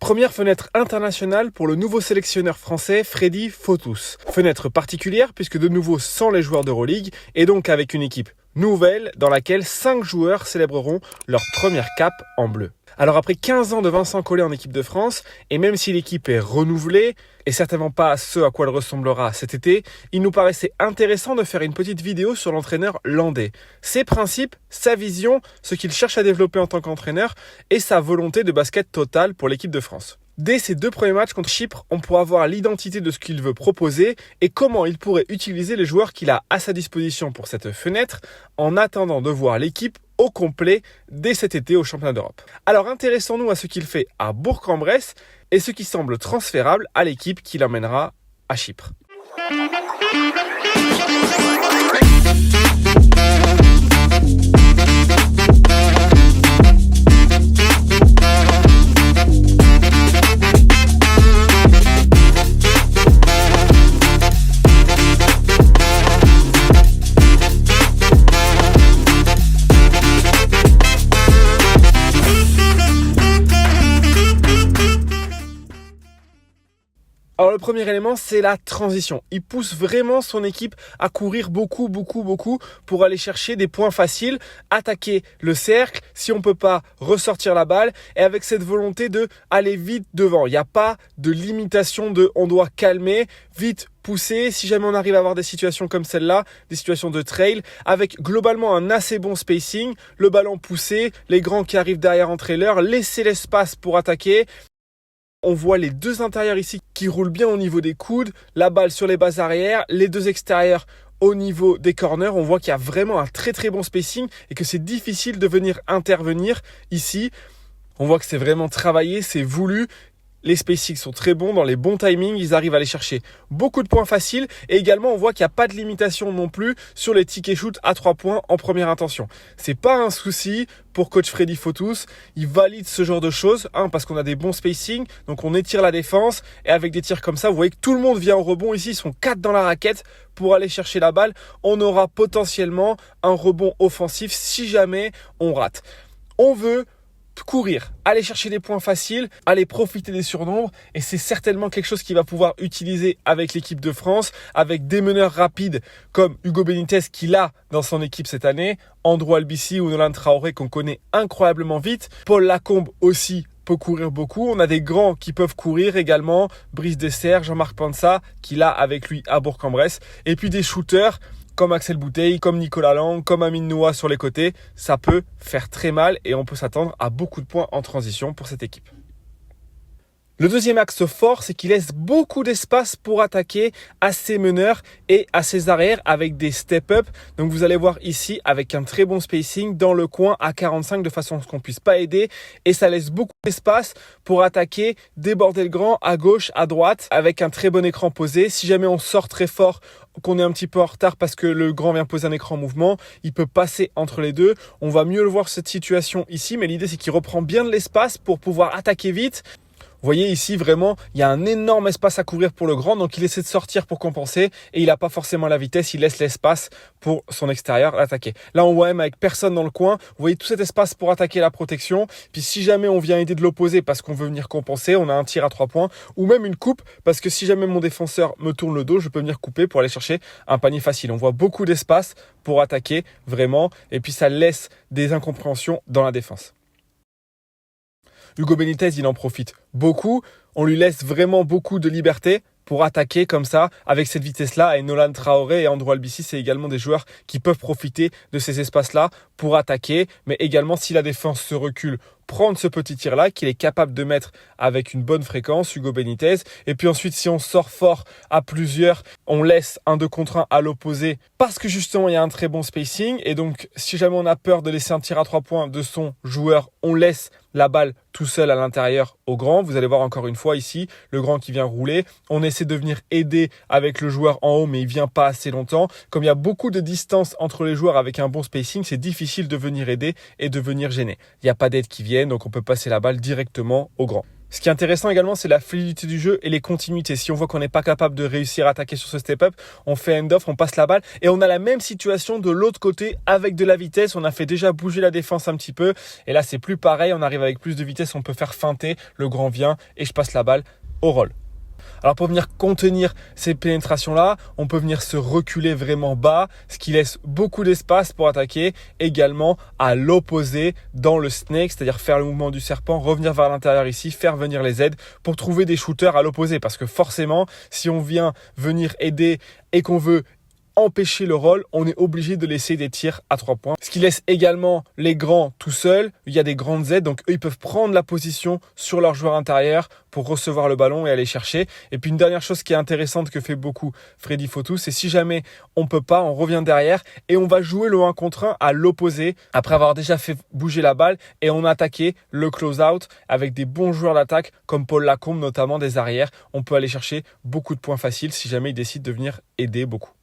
Première fenêtre internationale pour le nouveau sélectionneur français Freddy Fotus. Fenêtre particulière puisque de nouveau sans les joueurs d'Euroleague et donc avec une équipe nouvelle dans laquelle 5 joueurs célébreront leur première cape en bleu. Alors après 15 ans de Vincent Collet en équipe de France, et même si l'équipe est renouvelée, et certainement pas ce à quoi elle ressemblera cet été, il nous paraissait intéressant de faire une petite vidéo sur l'entraîneur landais. Ses principes, sa vision, ce qu'il cherche à développer en tant qu'entraîneur, et sa volonté de basket totale pour l'équipe de France. Dès ses 2 premiers matchs contre Chypre, on pourra voir l'identité de ce qu'il veut proposer et comment il pourrait utiliser les joueurs qu'il a à sa disposition pour cette fenêtre en attendant de voir l'équipe au complet dès cet été au championnat d'Europe. Alors intéressons-nous à ce qu'il fait à Bourg-en-Bresse et ce qui semble transférable à l'équipe qui l'emmènera à Chypre. Alors le premier élément, c'est la transition. Il pousse vraiment son équipe à courir beaucoup pour aller chercher des points faciles, attaquer le cercle, si on ne peut pas ressortir la balle, et avec cette volonté de aller vite devant. Il n'y a pas de limitation de on doit calmer, vite pousser, si jamais on arrive à avoir des situations comme celle-là, des situations de trail, avec globalement un assez bon spacing, le ballon poussé, les grands qui arrivent derrière en trailer, laisser l'espace pour attaquer. On voit les 2 intérieurs ici qui roulent bien au niveau des coudes, la balle sur les bases arrière, les 2 extérieurs au niveau des corners. On voit qu'il y a vraiment un très bon spacing et que c'est difficile de venir intervenir ici. On voit que c'est vraiment travaillé, c'est voulu. Les spacings sont très bons, dans les bons timings, ils arrivent à aller chercher beaucoup de points faciles. Et également, on voit qu'il n'y a pas de limitation non plus sur les tickets shoot à 3 points en première intention. C'est pas un souci pour coach Freddy Fotus. Il valide ce genre de choses, parce qu'on a des bons spacings, donc on étire la défense. Et avec des tirs comme ça, vous voyez que tout le monde vient au rebond. Ici, ils sont 4 dans la raquette pour aller chercher la balle. On aura potentiellement un rebond offensif si jamais on rate. On veut courir, aller chercher des points faciles, aller profiter des surnombres et c'est certainement quelque chose qu'il va pouvoir utiliser avec l'équipe de France, avec des meneurs rapides comme Hugo Benitez qu'il a dans son équipe cette année, Andrew Albici ou Nolan Traoré qu'on connaît incroyablement vite, Paul Lacombe aussi peut courir beaucoup. On a des grands qui peuvent courir également, Brice Dessert, Jean-Marc Pansa qu'il a avec lui à Bourg-en-Bresse et puis des shooters comme Axel Bouteille, comme Nicolas Lang, comme Amine Noah sur les côtés, ça peut faire très mal et on peut s'attendre à beaucoup de points en transition pour cette équipe. Le deuxième axe fort, c'est qu'il laisse beaucoup d'espace pour attaquer à ses meneurs et à ses arrières avec des step-up. Donc vous allez voir ici avec un très bon spacing dans le coin à 45 de façon à ce qu'on ne puisse pas aider. Et ça laisse beaucoup d'espace pour attaquer, déborder le grand à gauche, à droite avec un très bon écran posé. Si jamais on sort très fort, qu'on est un petit peu en retard parce que le grand vient poser un écran en mouvement, il peut passer entre les deux. On va mieux le voir cette situation ici, mais l'idée c'est qu'il reprend bien de l'espace pour pouvoir attaquer vite. Vous voyez ici vraiment, il y a un énorme espace à couvrir pour le grand, donc il essaie de sortir pour compenser et il n'a pas forcément la vitesse, il laisse l'espace pour son extérieur l'attaquer. Là on voit même avec personne dans le coin, vous voyez tout cet espace pour attaquer la protection, puis si jamais on vient aider de l'opposé parce qu'on veut venir compenser, on a un tir à 3 points ou même une coupe parce que si jamais mon défenseur me tourne le dos, je peux venir couper pour aller chercher un panier facile. On voit beaucoup d'espace pour attaquer vraiment et puis ça laisse des incompréhensions dans la défense. Hugo Benitez, il en profite beaucoup. On lui laisse vraiment beaucoup de liberté pour attaquer comme ça, avec cette vitesse-là. Et Nolan Traoré et Andrew Albici, c'est également des joueurs qui peuvent profiter de ces espaces-là pour attaquer. Mais également, si la défense se recule, prendre ce petit tir-là qu'il est capable de mettre avec une bonne fréquence, Hugo Benitez. Et puis ensuite, si on sort fort à plusieurs, on laisse un 2 contre 1 à l'opposé parce que justement, il y a un très bon spacing. Et donc, si jamais on a peur de laisser un tir à 3 points de son joueur, on laisse la balle tout seul à l'intérieur au grand. Vous allez voir encore une fois ici, le grand qui vient rouler. On essaie de venir aider avec le joueur en haut, mais il vient pas assez longtemps. Comme il y a beaucoup de distance entre les joueurs avec un bon spacing, c'est difficile de venir aider et de venir gêner. Il n'y a pas d'aide qui vienne, donc on peut passer la balle directement au grand. Ce qui est intéressant également, c'est la fluidité du jeu et les continuités. Si on voit qu'on n'est pas capable de réussir à attaquer sur ce step-up, on fait end-off, on passe la balle et on a la même situation de l'autre côté avec de la vitesse. On a fait déjà bouger la défense un petit peu et là, c'est plus pareil. On arrive avec plus de vitesse, on peut faire feinter. Le grand vient et je passe la balle au roll. Alors pour venir contenir ces pénétrations-là, on peut venir se reculer vraiment bas, ce qui laisse beaucoup d'espace pour attaquer. Également à l'opposé dans le snake, c'est-à-dire faire le mouvement du serpent, revenir vers l'intérieur ici, faire venir les aides pour trouver des shooters à l'opposé. Parce que forcément, si on vient venir aider et qu'on veut empêcher le roll, on est obligé de laisser des tirs à 3 points. Ce qui laisse également les grands tout seuls. Il y a des grandes aides, donc eux, ils peuvent prendre la position sur leur joueur intérieur pour recevoir le ballon et aller chercher. Et puis une dernière chose qui est intéressante que fait beaucoup Freddy Fotou, c'est si jamais on peut pas, on revient derrière et on va jouer le 1 contre 1 à l'opposé après avoir déjà fait bouger la balle et on a attaqué le close-out avec des bons joueurs d'attaque comme Paul Lacombe, notamment des arrières. On peut aller chercher beaucoup de points faciles si jamais ils décident de venir aider beaucoup.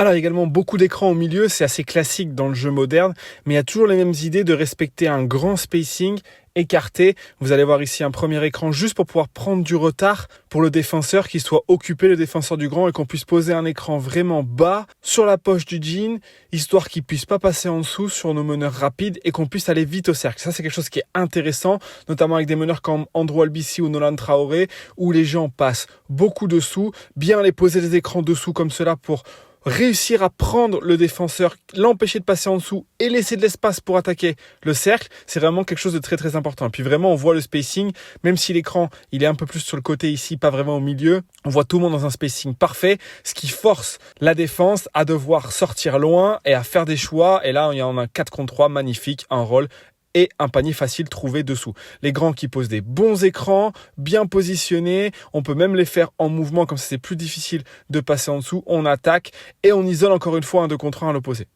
Alors, il y a également beaucoup d'écrans au milieu, c'est assez classique dans le jeu moderne, mais il y a toujours les mêmes idées de respecter un grand spacing écarté. Vous allez voir ici un premier écran juste pour pouvoir prendre du retard pour le défenseur, qui soit occupé, le défenseur du grand, et qu'on puisse poser un écran vraiment bas sur la poche du jean, histoire qu'il puisse pas passer en dessous sur nos meneurs rapides et qu'on puisse aller vite au cercle. Ça, c'est quelque chose qui est intéressant, notamment avec des meneurs comme Andrew Albici ou Nolan Traoré, où les gens passent beaucoup dessous, bien les poser des écrans dessous comme cela pour réussir à prendre le défenseur, l'empêcher de passer en dessous et laisser de l'espace pour attaquer le cercle, c'est vraiment quelque chose de très très important. Et puis vraiment, on voit le spacing, même si l'écran il est un peu plus sur le côté ici, pas vraiment au milieu, on voit tout le monde dans un spacing parfait, ce qui force la défense à devoir sortir loin et à faire des choix. Et là, il y en a un 4 contre 3 magnifique, un roll et un panier facile trouvé dessous. Les grands qui posent des bons écrans, bien positionnés, on peut même les faire en mouvement, comme ça c'est plus difficile de passer en dessous, on attaque et on isole encore une fois un 2 contre 1 à l'opposé.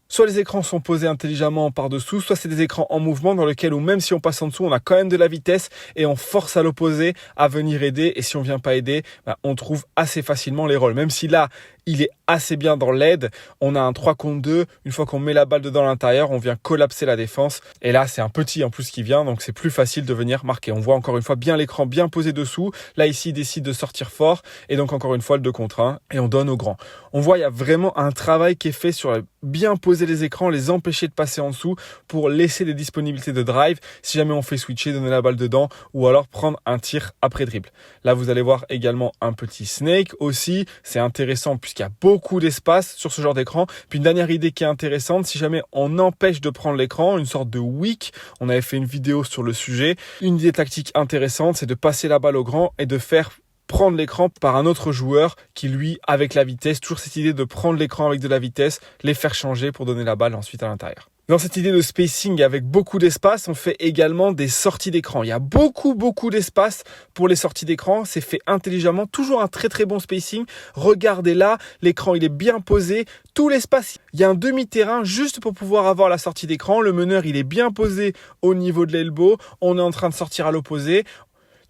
Soit les écrans sont posés intelligemment par-dessous, soit c'est des écrans en mouvement dans lesquels, ou même si on passe en dessous, on a quand même de la vitesse et on force à l'opposé à venir aider. Et si on vient pas aider, on trouve assez facilement les rolls. Même si là, il est assez bien dans l'aide, on a un 3 contre 2. Une fois qu'on met la balle dedans à l'intérieur, on vient collapser la défense. Et là, c'est un petit en plus qui vient, donc c'est plus facile de venir marquer. On voit encore une fois bien l'écran bien posé dessous. Là, ici, il décide de sortir fort. Et donc, encore une fois, le 2 contre 1. Et on donne au grand. On voit, il y a vraiment un travail qui est fait sur bien poser les écrans, les empêcher de passer en dessous pour laisser des disponibilités de drive. Si jamais on fait switcher, donner la balle dedans ou alors prendre un tir après dribble. Là, vous allez voir également un petit snake aussi. C'est intéressant puisqu'il y a beaucoup d'espace sur ce genre d'écran. Puis une dernière idée qui est intéressante, si jamais on empêche de prendre l'écran, une sorte de wick, on avait fait une vidéo sur le sujet. Une idée tactique intéressante, c'est de passer la balle au grand et de faire prendre l'écran par un autre joueur qui, lui, avec la vitesse, toujours cette idée de prendre l'écran avec de la vitesse, les faire changer pour donner la balle ensuite à l'intérieur. Dans cette idée de spacing avec beaucoup d'espace, on fait également des sorties d'écran. Il y a beaucoup d'espace pour les sorties d'écran. C'est fait intelligemment, toujours un très très bon spacing. Regardez là, l'écran il est bien posé, tout l'espace. Il y a un demi-terrain juste pour pouvoir avoir la sortie d'écran. Le meneur il est bien posé au niveau de l'elbow. On est en train de sortir à l'opposé.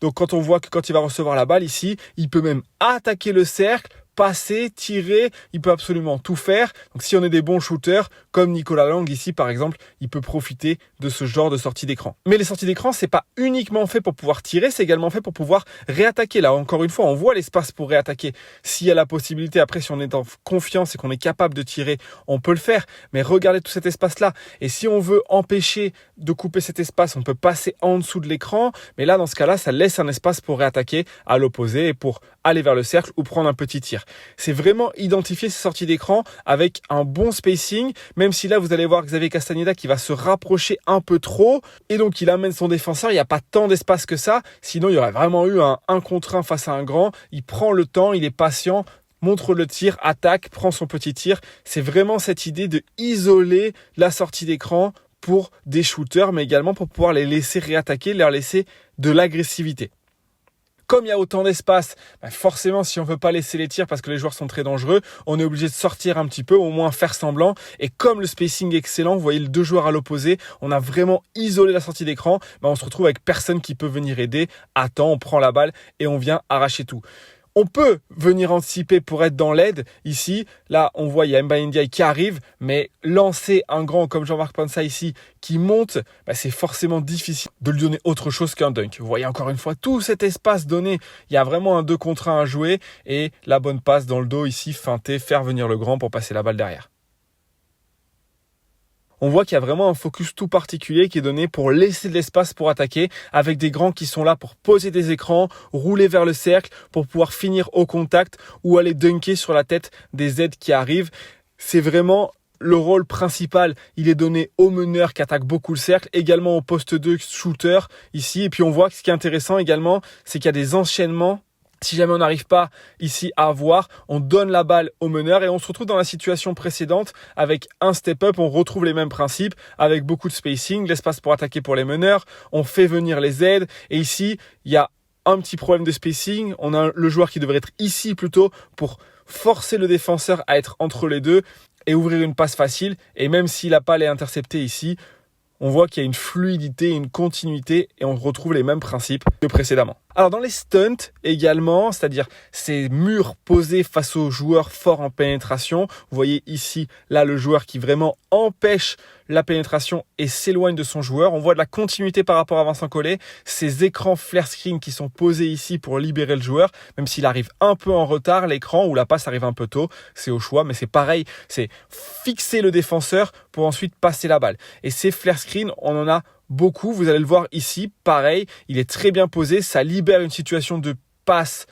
Donc quand on voit que quand il va recevoir la balle ici, il peut même attaquer le cercle, passer, tirer, il peut absolument tout faire. Donc si on est des bons shooters, comme Nicolas Lang ici par exemple, il peut profiter de ce genre de sortie d'écran. Mais les sorties d'écran, c'est pas uniquement fait pour pouvoir tirer, c'est également fait pour pouvoir réattaquer. Là encore une fois, on voit l'espace pour réattaquer. S'il y a la possibilité, après si on est en confiance et qu'on est capable de tirer, on peut le faire. Mais regardez tout cet espace-là. Et si on veut empêcher de couper cet espace, on peut passer en dessous de l'écran. Mais là, dans ce cas-là, ça laisse un espace pour réattaquer à l'opposé et pour aller vers le cercle ou prendre un petit tir. C'est vraiment identifier ces sorties d'écran avec un bon spacing, même si là vous allez voir Xavier Castagneda qui va se rapprocher un peu trop et donc il amène son défenseur, il n'y a pas tant d'espace que ça, sinon il y aurait vraiment eu un 1 contre 1 face à un grand. Il prend le temps, il est patient, montre le tir, attaque, prend son petit tir. C'est vraiment cette idée de isoler la sortie d'écran pour des shooters, mais également pour pouvoir les laisser réattaquer, leur laisser de l'agressivité. Comme il y a autant d'espace, forcément, si on veut pas laisser les tirs parce que les joueurs sont très dangereux, on est obligé de sortir un petit peu, au moins faire semblant. Et comme le spacing est excellent, vous voyez les deux joueurs à l'opposé, on a vraiment isolé la sortie d'écran. On se retrouve avec personne qui peut venir aider. Attends, on prend la balle et on vient arracher tout. On peut venir anticiper pour être dans l'aide ici. Là, on voit, il y a Mbaye Ndiaye qui arrive, mais lancer un grand comme Jean-Marc Pansa ici qui monte, c'est forcément difficile de lui donner autre chose qu'un dunk. Vous voyez encore une fois tout cet espace donné. Il y a vraiment un 2 contre 1 à jouer et la bonne passe dans le dos ici, feinter, faire venir le grand pour passer la balle derrière. On voit qu'il y a vraiment un focus tout particulier qui est donné pour laisser de l'espace pour attaquer avec des grands qui sont là pour poser des écrans, rouler vers le cercle pour pouvoir finir au contact ou aller dunker sur la tête des aides qui arrivent. C'est vraiment le rôle principal. Il est donné au meneur qui attaque beaucoup le cercle, également au poste 2 shooter ici. Et puis on voit que ce qui est intéressant également, c'est qu'il y a des enchaînements. Si jamais on n'arrive pas ici à avoir, on donne la balle au meneur et on se retrouve dans la situation précédente avec un step-up. On retrouve les mêmes principes avec beaucoup de spacing, l'espace pour attaquer pour les meneurs. On fait venir les aides et ici, il y a un petit problème de spacing. On a le joueur qui devrait être ici plutôt pour forcer le défenseur à être entre les deux et ouvrir une passe facile. Et même si la balle est interceptée ici, on voit qu'il y a une fluidité, une continuité et on retrouve les mêmes principes que précédemment. Alors dans les stunts également, c'est-à-dire ces murs posés face aux joueurs forts en pénétration, vous voyez ici, là le joueur qui vraiment empêche la pénétration et s'éloigne de son joueur. On voit de la continuité par rapport à Vincent Collet, ces écrans flare screen qui sont posés ici pour libérer le joueur, même s'il arrive un peu en retard, l'écran ou la passe arrive un peu tôt, c'est au choix, mais c'est pareil, c'est fixer le défenseur pour ensuite passer la balle. Et ces flare screen, on en a beaucoup, vous allez le voir ici, pareil, il est très bien posé, ça libère une situation de passe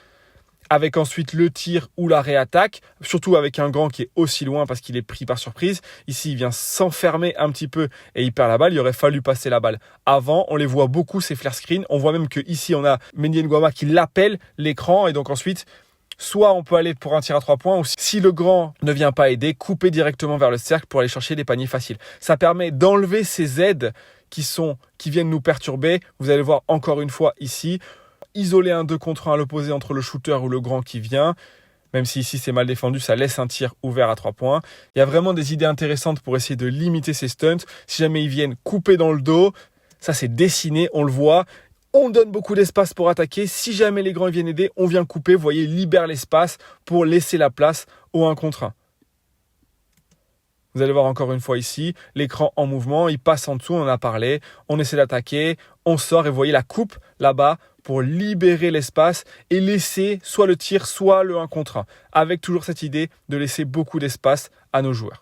avec ensuite le tir ou la réattaque, surtout avec un grand qui est aussi loin parce qu'il est pris par surprise. Ici, il vient s'enfermer un petit peu et il perd la balle. Il aurait fallu passer la balle avant. On les voit beaucoup, ces flare screen. On voit même qu'ici, on a Mendy Ngoma qui l'appelle l'écran et donc ensuite, soit on peut aller pour un tir à 3 points ou si le grand ne vient pas aider, couper directement vers le cercle pour aller chercher des paniers faciles. Ça permet d'enlever ces aides qui viennent nous perturber. Vous allez voir encore une fois ici, isoler un 2 contre 1 à l'opposé entre le shooter ou le grand qui vient. Même si ici c'est mal défendu, ça laisse un tir ouvert à 3 points. Il y a vraiment des idées intéressantes pour essayer de limiter ces stunts. Si jamais ils viennent couper dans le dos, ça c'est dessiné, on le voit. On donne beaucoup d'espace pour attaquer. Si jamais les grands viennent aider, on vient couper. Vous voyez, il libère l'espace pour laisser la place au 1 contre 1. Vous allez voir encore une fois ici, l'écran en mouvement, il passe en dessous, on en a parlé, on essaie d'attaquer, on sort et vous voyez la coupe là-bas pour libérer l'espace et laisser soit le tir, soit le 1 contre 1, avec toujours cette idée de laisser beaucoup d'espace à nos joueurs.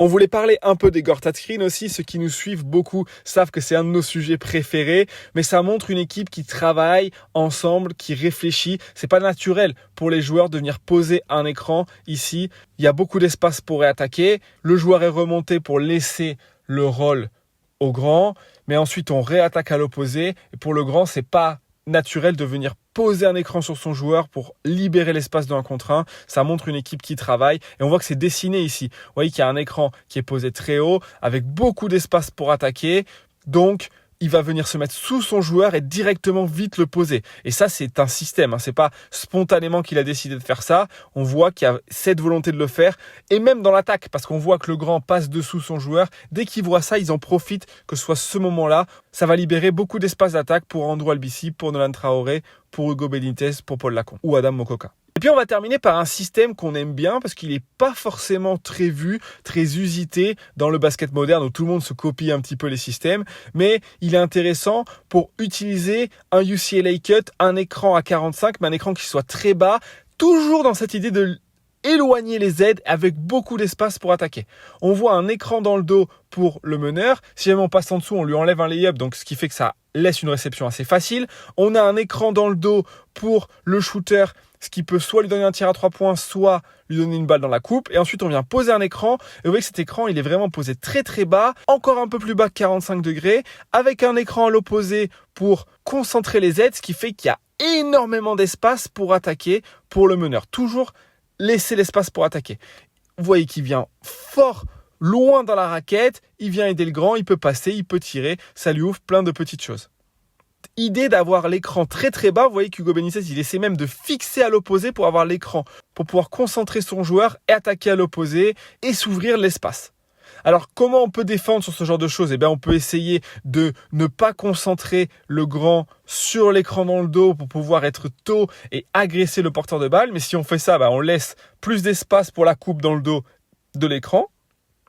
On voulait parler un peu des Gortat Screen aussi. Ceux qui nous suivent beaucoup savent que c'est un de nos sujets préférés, mais ça montre une équipe qui travaille ensemble, qui réfléchit. C'est pas naturel pour les joueurs de venir poser un écran ici. Il y a beaucoup d'espace pour réattaquer. Le joueur est remonté pour laisser le roll au grand, mais ensuite on réattaque à l'opposé. Et pour le grand, c'est pas naturel de venir poser un écran sur son joueur pour libérer l'espace de 1 contre 1. Ça montre une équipe qui travaille et on voit que c'est dessiné ici. Vous voyez qu'il y a un écran qui est posé très haut avec beaucoup d'espace pour attaquer. Donc, il va venir se mettre sous son joueur et directement vite le poser. Et ça, c'est un système. C'est pas spontanément qu'il a décidé de faire ça. On voit qu'il y a cette volonté de le faire. Et même dans l'attaque, parce qu'on voit que le grand passe dessous son joueur. Dès qu'ils voient ça, ils en profitent que ce soit ce moment-là. Ça va libérer beaucoup d'espace d'attaque pour Andrew Albici, pour Nolan Traoré, pour Hugo Benitez, pour Paul Lacombe ou Adam Mokoka. Et puis on va terminer par un système qu'on aime bien parce qu'il n'est pas forcément très vu, très usité dans le basket moderne où tout le monde se copie un petit peu les systèmes, mais il est intéressant pour utiliser un UCLA cut, un écran à 45, mais un écran qui soit très bas, toujours dans cette idée de éloigner les aides avec beaucoup d'espace pour attaquer. On voit un écran dans le dos pour le meneur. Si jamais on passe en dessous, on lui enlève un lay-up, donc ce qui fait que ça laisse une réception assez facile. On a un écran dans le dos pour le shooter, ce qui peut soit lui donner un tir à 3 points, soit lui donner une balle dans la coupe. Et ensuite, on vient poser un écran. Et vous voyez que cet écran, il est vraiment posé très très bas, encore un peu plus bas que 45 degrés, avec un écran à l'opposé pour concentrer les aides, ce qui fait qu'il y a énormément d'espace pour attaquer pour le meneur. Toujours laisser l'espace pour attaquer. Vous voyez qu'il vient fort loin dans la raquette, il vient aider le grand, il peut passer, il peut tirer, ça lui ouvre plein de petites choses. Idée d'avoir l'écran très très bas, vous voyez qu'Hugo Benitez, il essaie même de fixer à l'opposé pour avoir l'écran, pour pouvoir concentrer son joueur et attaquer à l'opposé et s'ouvrir l'espace. Alors, comment on peut défendre sur ce genre de choses? Eh bien, on peut essayer de ne pas concentrer le grand sur l'écran dans le dos pour pouvoir être tôt et agresser le porteur de balle. Mais si on fait ça, on laisse plus d'espace pour la coupe dans le dos de l'écran.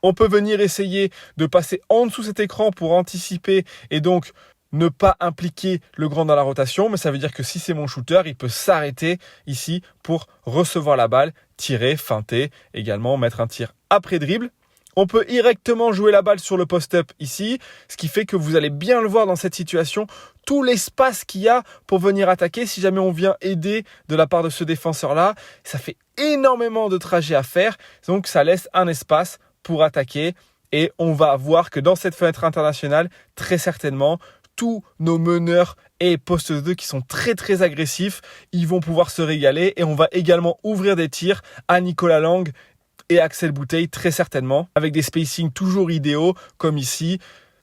On peut venir essayer de passer en dessous cet écran pour anticiper et donc ne pas impliquer le grand dans la rotation, mais ça veut dire que si c'est mon shooter, il peut s'arrêter ici pour recevoir la balle, tirer, feinter, également mettre un tir après dribble. On peut directement jouer la balle sur le post-up ici, ce qui fait que vous allez bien le voir dans cette situation, tout l'espace qu'il y a pour venir attaquer. Si jamais on vient aider de la part de ce défenseur-là, ça fait énormément de trajets à faire, donc ça laisse un espace pour attaquer. Et on va voir que dans cette fenêtre internationale, très certainement, tous nos meneurs et postes 2 qui sont très très agressifs, ils vont pouvoir se régaler et on va également ouvrir des tirs à Nicolas Lang et Axel Bouteille très certainement avec des spacings toujours idéaux comme ici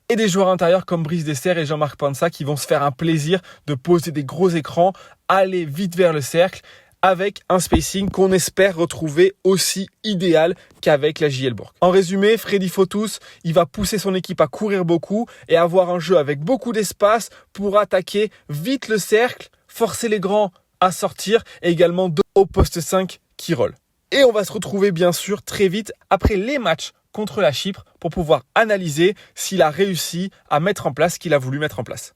et des joueurs intérieurs comme Brice Dessert et Jean-Marc Pansa qui vont se faire un plaisir de poser des gros écrans, aller vite vers le cercle avec un spacing qu'on espère retrouver aussi idéal qu'avec la JL Bourg. En résumé, Freddy Fotus, il va pousser son équipe à courir beaucoup et avoir un jeu avec beaucoup d'espace pour attaquer vite le cercle, forcer les grands à sortir et également au poste 5 qui roll. Et on va se retrouver bien sûr très vite après les matchs contre la Chypre pour pouvoir analyser s'il a réussi à mettre en place ce qu'il a voulu mettre en place.